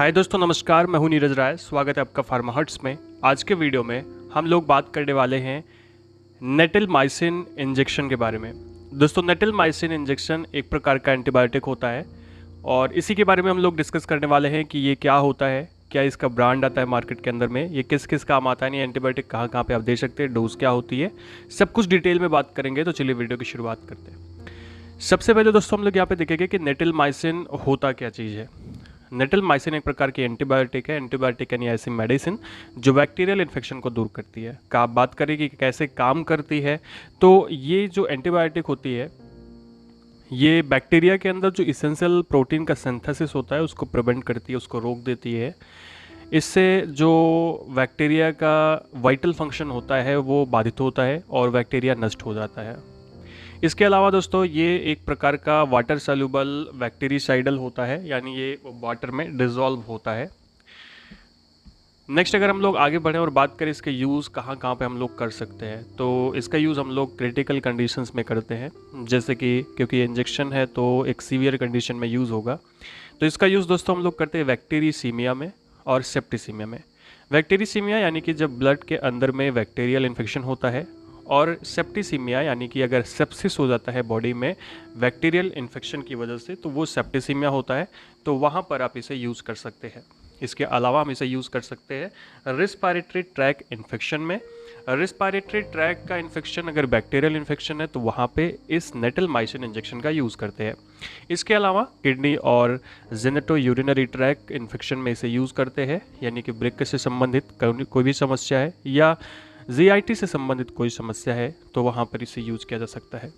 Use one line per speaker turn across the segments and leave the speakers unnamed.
हाय दोस्तों, नमस्कार। मैं हूं नीरज राय। स्वागत है आपका फार्मा हर्ट्स में। आज के वीडियो में हम लोग बात करने वाले हैं नेटिलमाइसिन इंजेक्शन के बारे में। दोस्तों, नेटिलमाइसिन इंजेक्शन एक प्रकार का एंटीबायोटिक होता है और इसी के बारे में हम लोग डिस्कस करने वाले हैं कि ये क्या होता है, क्या इसका ब्रांड आता है मार्केट के अंदर में, ये किस किस काम आता है, ये एंटीबायोटिक कहाँ कहाँ पे आप दे सकते हैं, डोज क्या होती है, सब कुछ डिटेल में बात करेंगे। तो चलिए वीडियो की शुरुआत करते हैं। सबसे पहले दोस्तों हम लोग यहाँ पे देखेंगे कि नेटिलमाइसिन होता क्या चीज़ है। नेटिलमाइसिन एक प्रकार की एंटीबायोटिक है। एंटीबायोटिक यानी ऐसी मेडिसिन जो बैक्टीरियल इन्फेक्शन को दूर करती है। का आप बात करें कि कैसे काम करती है, तो ये जो एंटीबायोटिक होती है ये बैक्टीरिया के अंदर जो इसेंशियल प्रोटीन का सिंथेसिस होता है उसको प्रिवेंट करती है, उसको रोक देती है। इससे जो बैक्टीरिया का वाइटल फंक्शन होता है वो बाधित होता है और बैक्टीरिया नष्ट हो जाता है। इसके अलावा दोस्तों ये एक प्रकार का वाटर सॉल्युबल बैक्टीरिसाइडल होता है, यानी ये वाटर में डिसॉल्व होता है। नेक्स्ट अगर हम लोग आगे बढ़ें और बात करें इसके यूज़ कहाँ कहाँ पे हम लोग कर सकते हैं, तो इसका यूज़ हम लोग क्रिटिकल कंडीशंस में करते हैं। जैसे कि क्योंकि इंजेक्शन है तो एक सीवियर कंडीशन में यूज़ होगा, तो इसका यूज़ दोस्तों हम लोग करते हैं बैक्टीरिसीमिया में और सेप्टिसीमिया में। बैक्टीरिसीमिया यानी कि जब ब्लड के अंदर में बैक्टीरियल इन्फेक्शन होता है, और सेप्टिसीमिया यानी कि अगर सेप्सिस हो जाता है बॉडी में बैक्टीरियल इन्फेक्शन की वजह से, तो वो सेप्टिसीमिया होता है। तो वहाँ पर आप इसे यूज़ कर सकते हैं। इसके अलावा हम इसे यूज़ कर सकते हैं रेस्पिरेटरी ट्रैक इन्फेक्शन में। रेस्पिरेटरी ट्रैक का इन्फेक्शन अगर बैक्टीरियल इन्फेक्शन है तो वहाँ पे इस नेटिलमाइसिन इंजेक्शन का यूज़ करते हैं। इसके अलावा किडनी और जेनेटो यूरिनरी ट्रैक इन्फेक्शन में इसे यूज़ करते हैं, यानी कि ब्रेक से संबंधित कोई भी समस्या है या जीआईटी से संबंधित कोई समस्या है तो वहाँ पर इसे यूज़ किया जा सकता है।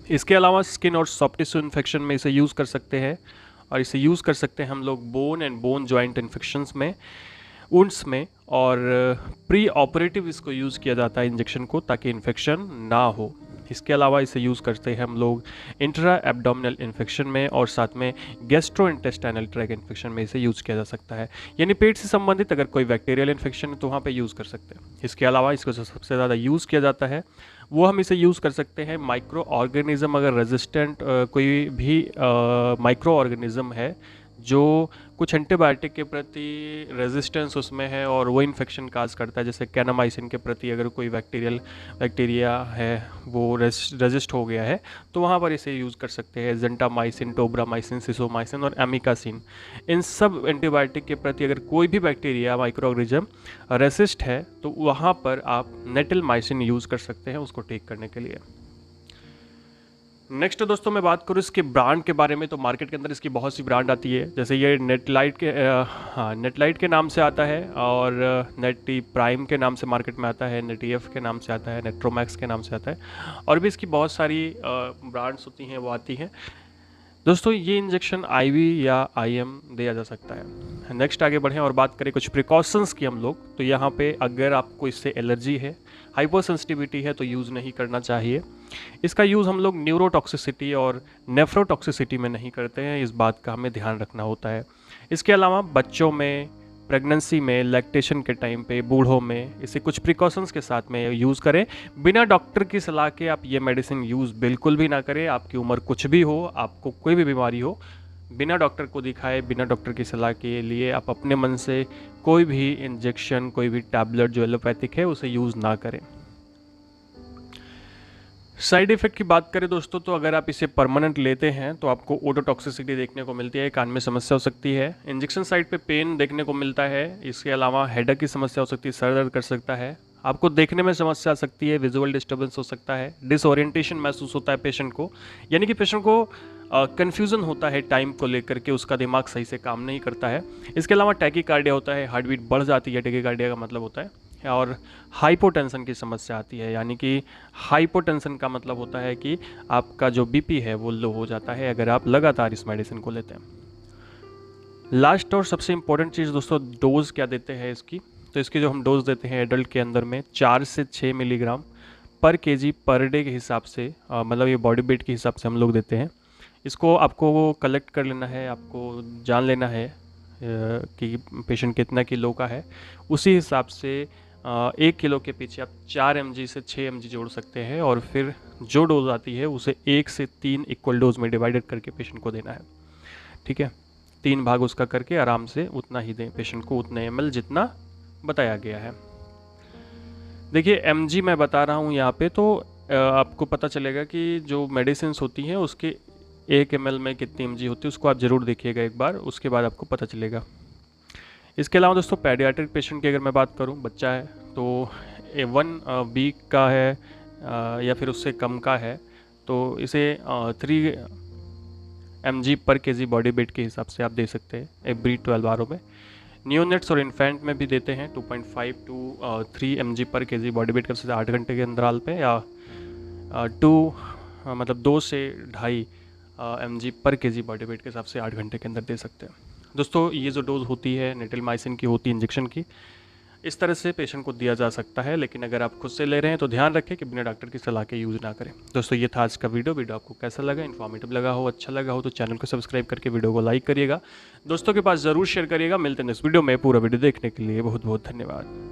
इसके अलावा स्किन और सॉफ्ट टिश्यू इन्फेक्शन में इसे यूज़ कर सकते हैं, और इसे यूज़ कर सकते हैं हम लोग bone and bone joint infections में, वुंड्स में, और प्री ऑपरेटिव इसको यूज़ किया जाता है इंजेक्शन को, ताकि इन्फेक्शन ना हो। इसके अलावा इसे यूज़ करते हैं हम लोग इंट्रा एब्डोमिनल इन्फेक्शन में, और साथ में गैस्ट्रो इंटेस्टाइनल ट्रैक इन्फेक्शन में इसे यूज़ किया जा सकता है। यानी पेट से संबंधित अगर कोई बैक्टीरियल इन्फेक्शन है तो वहाँ पे यूज़ कर सकते हैं। इसके अलावा इसको जो सबसे ज़्यादा यूज़ किया जाता है वो हम इसे यूज़ कर सकते हैं माइक्रो ऑर्गेनिज्म, अगर रेजिस्टेंट कोई भी माइक्रो ऑर्गेनिज्म है जो कुछ एंटीबायोटिक के प्रति रेजिस्टेंस उसमें है और वो इन्फेक्शन काज करता है। जैसे कैनामाइसिन के प्रति अगर कोई बैक्टीरिया है वो रेजिस्ट हो गया है तो वहाँ पर इसे यूज़ कर सकते हैं। जेंटामाइसिन, टोब्रामाइसिन, सिसोमाइसिन और एमिकासिन, इन सब एंटीबायोटिक के प्रति अगर कोई भी बैक्टीरिया माइक्रो ऑर्गेनिज्म रेसिस्ट है तो वहाँ पर आप नेटिलमाइसिन यूज़ कर सकते हैं उसको ठीक करने के लिए। नेक्स्ट दोस्तों मैं बात करूँ इसके ब्रांड के बारे में, तो मार्केट के अंदर इसकी बहुत सी ब्रांड आती है। जैसे ये नेटलाइट के नाम से आता है, और नेटी प्राइम के नाम से मार्केट में आता है, नेटीएफ के नाम से आता है, नेट्रोमैक्स के नाम से आता है, और भी इसकी बहुत सारी ब्रांड्स होती हैं वो आती हैं। दोस्तों ये इंजेक्शन आईवी या आईएम दिया जा सकता है। नेक्स्ट आगे बढ़ें और बात करें कुछ प्रिकॉशंस की हम लोग, तो यहाँ पे अगर आपको इससे एलर्जी है, हाइपर सेंसिटिविटी है तो यूज़ नहीं करना चाहिए। इसका यूज़ हम लोग न्यूरोटॉक्सिसिटी और नेफ्रोटॉक्सिसिटी में नहीं करते हैं, इस बात का हमें ध्यान रखना होता है। इसके अलावा बच्चों में, प्रेगनेंसी में, लैक्टेशन के टाइम पे, बूढ़ों में इसे कुछ प्रिकॉशंस के साथ में यूज़ करें। बिना डॉक्टर की सलाह के आप ये मेडिसिन यूज़ बिल्कुल भी ना करें। आपकी उम्र कुछ भी हो, आपको कोई भी बीमारी हो, बिना डॉक्टर को दिखाए, बिना डॉक्टर की सलाह के लिए आप अपने मन से कोई भी इंजेक्शन, कोई भी टैबलेट जो एलोपैथिक है उसे यूज़ ना करें। साइड इफ़ेक्ट की बात करें दोस्तों, तो अगर आप इसे परमानेंट लेते हैं तो आपको ओटोटॉक्सिसिटी देखने को मिलती है, कान में समस्या हो सकती है, इंजेक्शन साइट पे पेन देखने को मिलता है। इसके अलावा हेडेक की समस्या हो सकती है, सर दर्द कर सकता है, आपको देखने में समस्या आ सकती है, विजुअल डिस्टर्बेंस हो सकता है, डिसओरिएंटेशन महसूस होता है पेशेंट को, यानी कि पेशेंट को कन्फ्यूज़न होता है टाइम को लेकर के, उसका दिमाग सही से काम नहीं करता है। इसके अलावा टैकीकार्डिया होता है, हार्ट बीट बढ़ जाती है, टैकीकार्डिया का मतलब होता है, और हाइपोटेंशन की समस्या आती है, यानी कि हाइपोटेंशन का मतलब होता है कि आपका जो बीपी है वो लो हो जाता है अगर आप लगातार इस मेडिसिन को लेते हैं। लास्ट और सबसे इम्पोर्टेंट चीज़ दोस्तों, डोज़ क्या देते हैं इसकी। तो इसकी जो हम डोज़ देते हैं एडल्ट के अंदर में 4 से 6 मिलीग्राम पर केजी पर डे के हिसाब से, मतलब ये बॉडी वेट के हिसाब से हम लोग देते हैं। इसको आपको कलेक्ट कर लेना है, आपको जान लेना है कि पेशेंट कितना किलो का है, उसी हिसाब से 1 किलो के पीछे आप 4 mg से 6 mg जोड़ सकते हैं, और फिर जो डोज आती है उसे 1 से 3 इक्वल डोज में डिवाइडेड करके पेशेंट को देना है। ठीक है। 3 भाग उसका करके आराम से उतना ही दें पेशेंट को, उतने ml जितना बताया गया है। देखिए mg मैं बता रहा हूँ यहाँ पे, तो आपको पता चलेगा कि जो मेडिसिन होती हैं उसके 1 ml में कितनी mg होती है, उसको आप ज़रूर देखिएगा एक बार, उसके बाद आपको पता चलेगा। इसके अलावा दोस्तों पेडियाट्रिक पेशेंट की अगर मैं बात करूँ, बच्चा है तो 1 वीक का है या फिर उससे कम का है, तो इसे 3 mg पर kg बॉडी वेट के हिसाब से आप दे सकते हैं एवरी 12 आवर में। न्यूनेट्स और इन्फेंट में भी देते हैं 2.5 टू 3 mg पर kg बॉडी वेट के 8 घंटे के अंतराल पे, या 2 से 2.5 mg पर kg बॉडी वेट के हिसाब से 8 घंटे के अंदर दे सकते हैं। दोस्तों ये जो डोज होती है नेटिलमाइसिन की होती है इंजेक्शन की, इस तरह से पेशेंट को दिया जा सकता है, लेकिन अगर आप खुद से ले रहे हैं तो ध्यान रखें कि बिना डॉक्टर की सलाह के यूज़ ना करें। दोस्तों ये था आज का वीडियो आपको कैसा लगा, इन्फॉर्मेटिव लगा हो, अच्छा लगा हो तो चैनल को सब्सक्राइब करके वीडियो को लाइक करिएगा, दोस्तों के पास ज़रूर शेयर करिएगा। मिलते हैं नेक्स्ट वीडियो में। पूरा वीडियो देखने के लिए बहुत बहुत धन्यवाद।